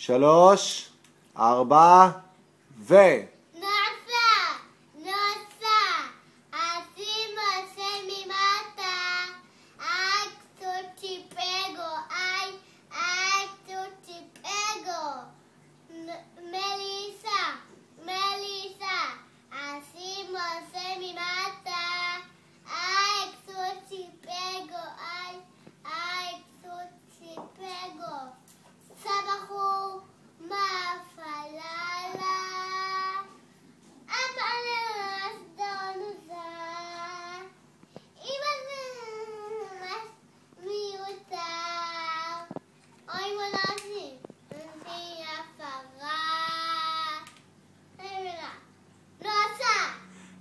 3, 4, ו...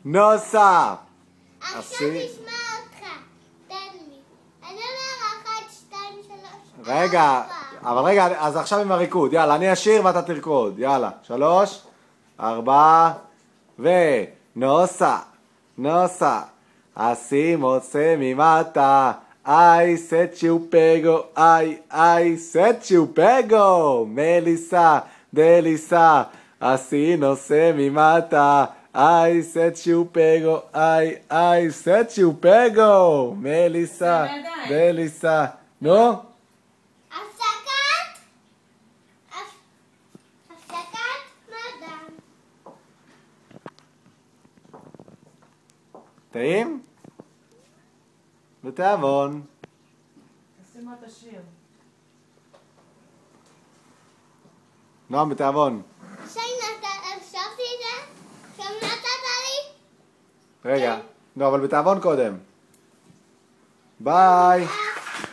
נוסע. עכשיו נשמע אותך. תן לי. אני אומר 1, 2, 3. רגע, אבל רגע, אז עכשיו עם הריקוד. יאללה, אני אשיר ואתה תרקוד. יאללה, 3, 4, ו... נוסע, נוסע. עושה ממטה. Ai, sete o pego. Ai, sete o pego. Melissa, delissa. Assim você me mata. Ai, sete o pego. Ai, sete o pego. Melissa, delissa. נו? הפסקת מדע. טעים? בתיאבון. תשים את השיר. נועם, בתיאבון. אפשרתי את זה? עכשיו נתת לי? רגע, לא, אבל בתיאבון קודם. ביי.